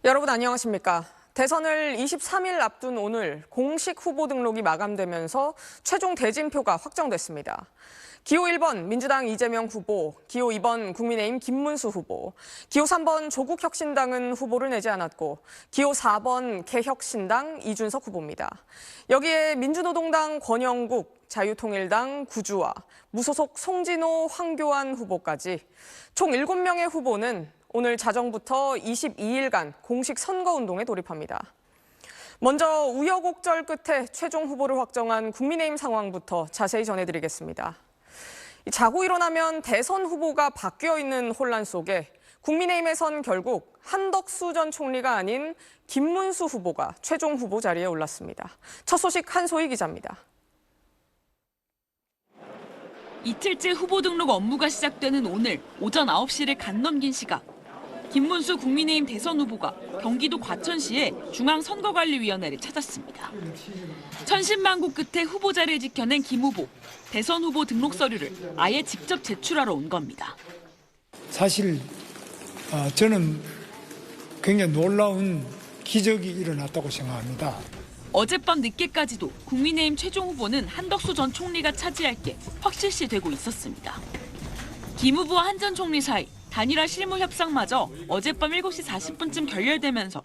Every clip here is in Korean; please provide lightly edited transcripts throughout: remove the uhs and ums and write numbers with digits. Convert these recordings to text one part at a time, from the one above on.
여러분 안녕하십니까? 대선을 23일 앞둔 오늘 공식 후보 등록이 마감되면서 최종 대진표가 확정됐습니다. 기호 1번 민주당 이재명 후보, 기호 2번 국민의힘 김문수 후보, 기호 3번 조국혁신당은 후보를 내지 않았고 기호 4번 개혁신당 이준석 후보입니다. 여기에 민주노동당 권영국, 자유통일당 구주와 무소속 송진호, 황교안 후보까지 총 7명의 후보는 오늘 자정부터 22일간 공식 선거운동에 돌입합니다. 먼저 우여곡절 끝에 최종 후보를 확정한 국민의힘 상황부터 자세히 전해드리겠습니다. 자고 일어나면 대선 후보가 바뀌어 있는 혼란 속에 국민의힘에선 결국 한덕수 전 총리가 아닌 김문수 후보가 최종 후보 자리에 올랐습니다. 첫 소식 한소희 기자입니다. 이틀째 후보 등록 업무가 시작되는 오늘 오전 9시를 간 넘긴 시각. 김문수 국민의힘 대선 후보가 경기도 과천시의 중앙선거관리위원회를 찾았습니다. 천신만고 끝에 후보자를 지켜낸 김 후보. 대선 후보 등록 서류를 아예 직접 제출하러 온 겁니다. 사실 저는 굉장히 놀라운 기적이 일어났다고 생각합니다. 어젯밤 늦게까지도 국민의힘 최종 후보는 한덕수 전 총리가 차지할 게 확실시 되고 있었습니다. 김 후보와 한 전 총리 사이 단일화 실무 협상마저 어젯밤 7시 40분쯤 결렬되면서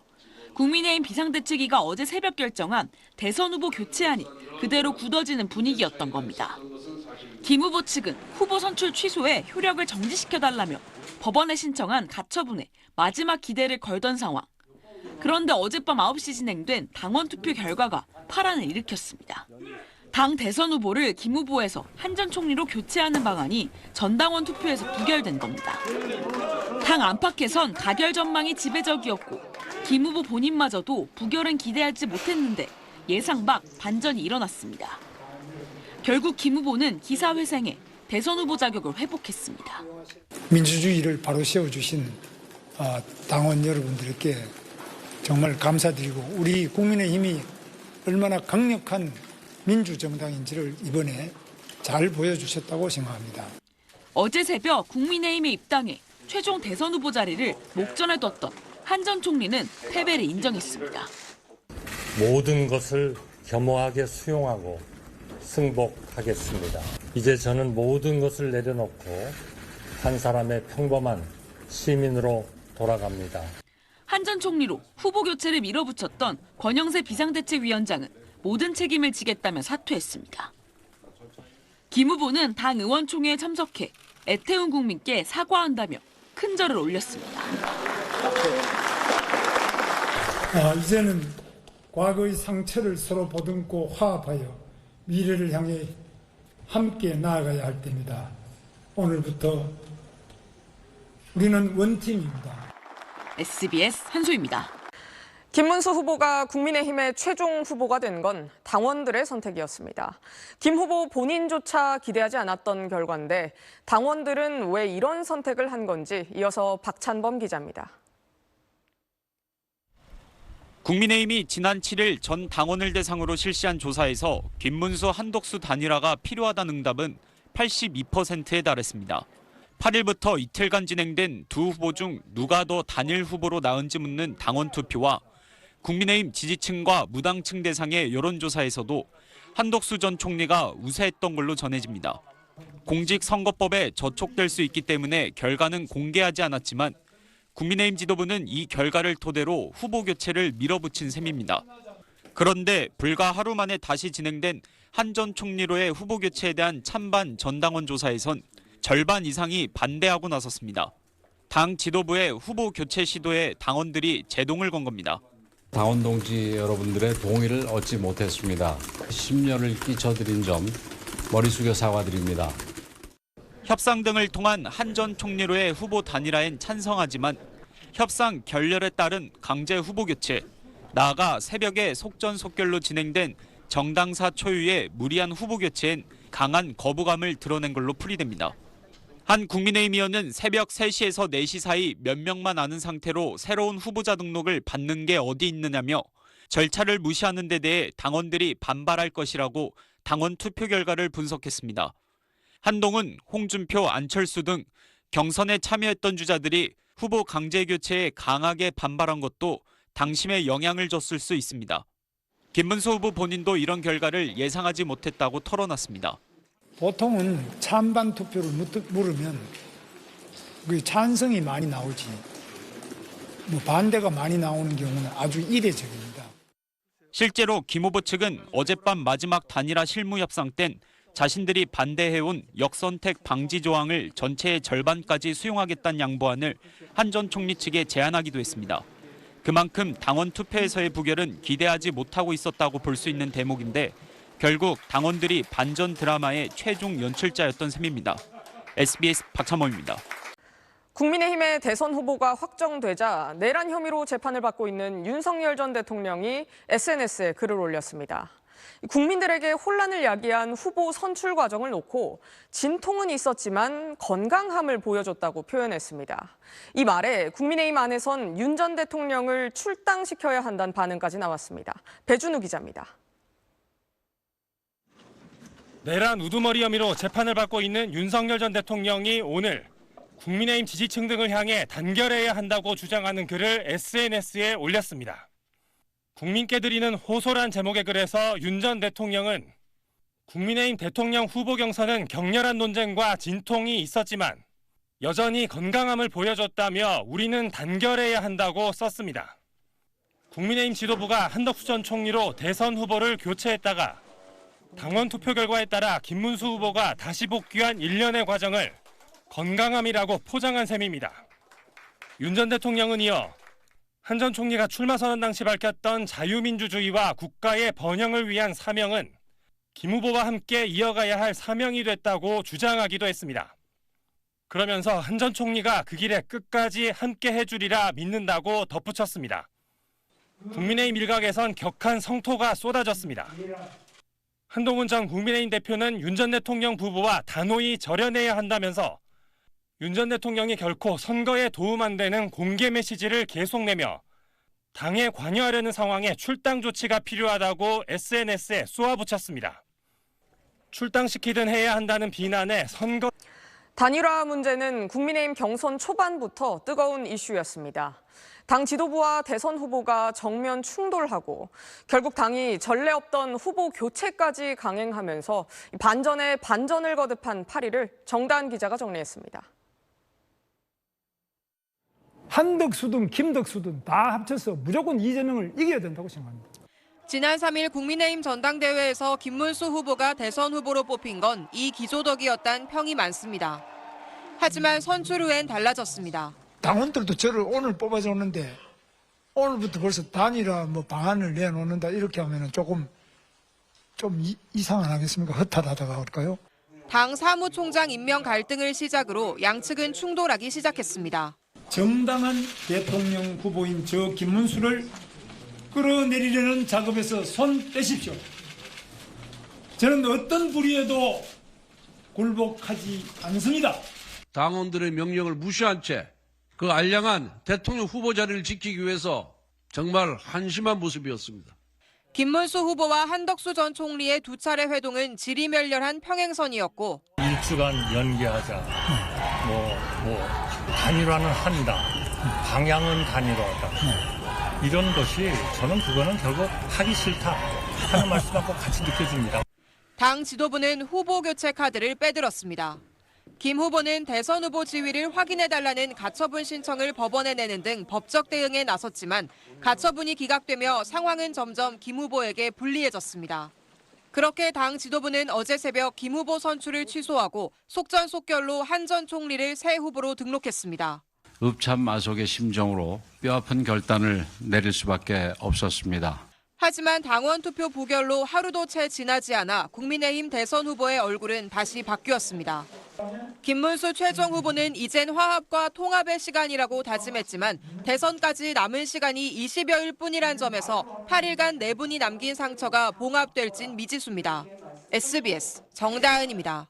국민의힘 비상대책위가 어제 새벽 결정한 대선 후보 교체안이 그대로 굳어지는 분위기였던 겁니다. 김 후보 측은 후보 선출 취소에 효력을 정지시켜달라며 법원에 신청한 가처분에 마지막 기대를 걸던 상황. 그런데 어젯밤 9시 진행된 당원 투표 결과가 파란을 일으켰습니다. 당 대선 후보를 김 후보에서 한 전 총리로 교체하는 방안이 전당원 투표에서 부결된 겁니다. 당 안팎에선 가결 전망이 지배적이었고 김 후보 본인마저도 부결은 기대하지 못했는데 예상 밖 반전이 일어났습니다. 결국 김 후보는 기사회생에 대선 후보 자격을 회복했습니다. 민주주의를 바로 세워주신 당원 여러분들께 정말 감사드리고 우리 국민의힘이 얼마나 강력한 민주정당인지를 이번에 잘 보여주셨다고 생각합니다. 어제 새벽 국민의힘에 입당해 최종 대선 후보 자리를 목전에 뒀던 한 전 총리는 패배를 인정했습니다. 모든 것을 겸허하게 수용하고 승복하겠습니다. 이제 저는 모든 것을 내려놓고 한 사람의 평범한 시민으로 돌아갑니다. 한 전 총리로 후보 교체를 밀어붙였던 권영세 비상대책위원장은 모든 책임을 지겠다며 사퇴했습니다. 김 후보는 당 의원총회에 참석해 애태운 국민께 사과한다며 큰 절을 올렸습니다. 이제는 과거의 상처를 서로 보듬고 화합하여 미래를 향해 함께 나아가야 할 때입니다. 오늘부터 우리는 원팀입니다. SBS 한소희입니다. 김문수 후보가 국민의힘의 최종 후보가 된 건 당원들의 선택이었습니다. 김 후보 본인조차 기대하지 않았던 결과인데 당원들은 왜 이런 선택을 한 건지 이어서 박찬범 기자입니다. 국민의힘이 지난 7일 전 당원을 대상으로 실시한 조사에서 김문수 한덕수 단일화가 필요하다는 응답은 82%에 달했습니다. 8일부터 이틀간 진행된 두 후보 중 누가 더 단일 후보로 나은지 묻는 당원 투표와 국민의힘 지지층과 무당층 대상의 여론조사에서도 한덕수 전 총리가 우세했던 걸로 전해집니다. 공직선거법에 저촉될 수 있기 때문에 결과는 공개하지 않았지만 국민의힘 지도부는 이 결과를 토대로 후보 교체를 밀어붙인 셈입니다. 그런데 불과 하루 만에 다시 진행된 한 전 총리로의 후보 교체에 대한 찬반 전당원 조사에선 절반 이상이 반대하고 나섰습니다. 당 지도부의 후보 교체 시도에 당원들이 제동을 건 겁니다. 당원 동지 여러분들의 동의를 얻지 못했습니다. 심려를 끼쳐드린 점 머리 숙여 사과드립니다. 협상 등을 통한 한 전 총리로의 후보 단일화엔 찬성하지만 협상 결렬에 따른 강제 후보 교체, 나아가 새벽에 속전속결로 진행된 정당사 초유의 무리한 후보 교체엔 강한 거부감을 드러낸 걸로 풀이됩니다. 한 국민의힘 의원은 새벽 3시에서 4시 사이 몇 명만 아는 상태로 새로운 후보자 등록을 받는 게 어디 있느냐며 절차를 무시하는 데 대해 당원들이 반발할 것이라고 당원 투표 결과를 분석했습니다. 한동훈, 홍준표, 안철수 등 경선에 참여했던 주자들이 후보 강제 교체에 강하게 반발한 것도 당심에 영향을 줬을 수 있습니다. 김문수 후보 본인도 이런 결과를 예상하지 못했다고 털어놨습니다. 보통은 찬반 투표를 물으면 그 찬성이 많이 나오지, 뭐 반대가 많이 나오는 경우는 아주 이례적입니다. 실제로 김 후보 측은 어젯밤 마지막 단일화 실무 협상 땐 자신들이 반대해온 역선택 방지 조항을 전체의 절반까지 수용하겠다는 양보안을 한 전 총리 측에 제안하기도 했습니다. 그만큼 당원 투표에서의 부결은 기대하지 못하고 있었다고 볼 수 있는 대목인데 결국 당원들이 반전 드라마의 최종 연출자였던 셈입니다. SBS 박찬범입니다. 국민의힘의 대선 후보가 확정되자 내란 혐의로 재판을 받고 있는 윤석열 전 대통령이 SNS에 글을 올렸습니다. 국민들에게 혼란을 야기한 후보 선출 과정을 놓고 진통은 있었지만 건강함을 보여줬다고 표현했습니다. 이 말에 국민의힘 안에선 윤 전 대통령을 출당시켜야 한다는 반응까지 나왔습니다. 배준우 기자입니다. 내란 우두머리 혐의로 재판을 받고 있는 윤석열 전 대통령이 오늘 국민의힘 지지층 등을 향해 단결해야 한다고 주장하는 글을 SNS에 올렸습니다. 국민께 드리는 호소란 제목의 글에서 윤 전 대통령은 국민의힘 대통령 후보 경선은 격렬한 논쟁과 진통이 있었지만 여전히 건강함을 보여줬다며 우리는 단결해야 한다고 썼습니다. 국민의힘 지도부가 한덕수 전 총리로 대선 후보를 교체했다가 당원 투표 결과에 따라 김문수 후보가 다시 복귀한 일련의 과정을 건강함이라고 포장한 셈입니다. 윤 전 대통령은 이어 한 전 총리가 출마 선언 당시 밝혔던 자유민주주의와 국가의 번영을 위한 사명은 김 후보와 함께 이어가야 할 사명이 됐다고 주장하기도 했습니다. 그러면서 한 전 총리가 그 길에 끝까지 함께 해주리라 믿는다고 덧붙였습니다. 국민의힘 일각에선 격한 성토가 쏟아졌습니다. 한동훈 전 국민의힘 대표는 윤 전 대통령 부부와 단호히 절연해야 한다면서 윤 전 대통령이 결코 선거에 도움 안 되는 공개 메시지를 계속 내며 당에 관여하려는 상황에 출당 조치가 필요하다고 SNS에 쏘아붙였습니다. 출당시키든 해야 한다는 비난에 선거 단일화 문제는 국민의힘 경선 초반부터 뜨거운 이슈였습니다. 당 지도부와 대선 후보가 정면 충돌하고 결국 당이 전례 없던 후보 교체까지 강행하면서 반전에 반전을 거듭한 8일을 정다은 기자가 정리했습니다. 한덕수든 김덕수든 다 합쳐서 무조건 이재명을 이겨야 된다고 생각합니다. 지난 3일 국민의힘 전당대회에서 김문수 후보가 대선 후보로 뽑힌 건 이 기조덕이었다는 평이 많습니다. 하지만 선출 후엔 달라졌습니다. 당원들도 저를 오늘 뽑아줬는데 오늘부터 벌써 단일화 방안을 내놓는다 이렇게 하면은 좀 이상 안 하겠습니까? 허탈하다가 할까요? 당 사무총장 임명 갈등을 시작으로 양측은 충돌하기 시작했습니다. 정당한 대통령 후보인 저 김문수를 끌어내리려는 작업에서 손 떼십시오. 저는 어떤 불의에도 굴복하지 않습니다. 당원들의 명령을 무시한 채 그 알량한 대통령 후보 자리를 지키기 위해서 정말 한심한 모습이었습니다. 김문수 후보와 한덕수 전 총리의 두 차례 회동은 지리멸렬한 평행선이었고 일주간 연기하자. 단일화는 한다. 방향은 단일화다. 이런 것이 저는 그거는 결국 하기 싫다 하는 말씀하고 같이 느껴집니다. 당 지도부는 후보 교체 카드를 빼들었습니다. 김 후보는 대선 후보 지위를 확인해달라는 가처분 신청을 법원에 내는 등 법적 대응에 나섰지만 가처분이 기각되며 상황은 점점 김 후보에게 불리해졌습니다. 그렇게 당 지도부는 어제 새벽 김 후보 선출을 취소하고 속전속결로 한 전 총리를 새 후보로 등록했습니다. 읍참마속의 심정으로 뼈아픈 결단을 내릴 수밖에 없었습니다. 하지만 당원 투표 부결로 하루도 채 지나지 않아 국민의힘 대선 후보의 얼굴은 다시 바뀌었습니다. 김문수 최종 후보는 이젠 화합과 통합의 시간이라고 다짐했지만 대선까지 남은 시간이 20여일 뿐이란 점에서 8일간 네 분이 남긴 상처가 봉합될진 미지수입니다. SBS 정다은입니다.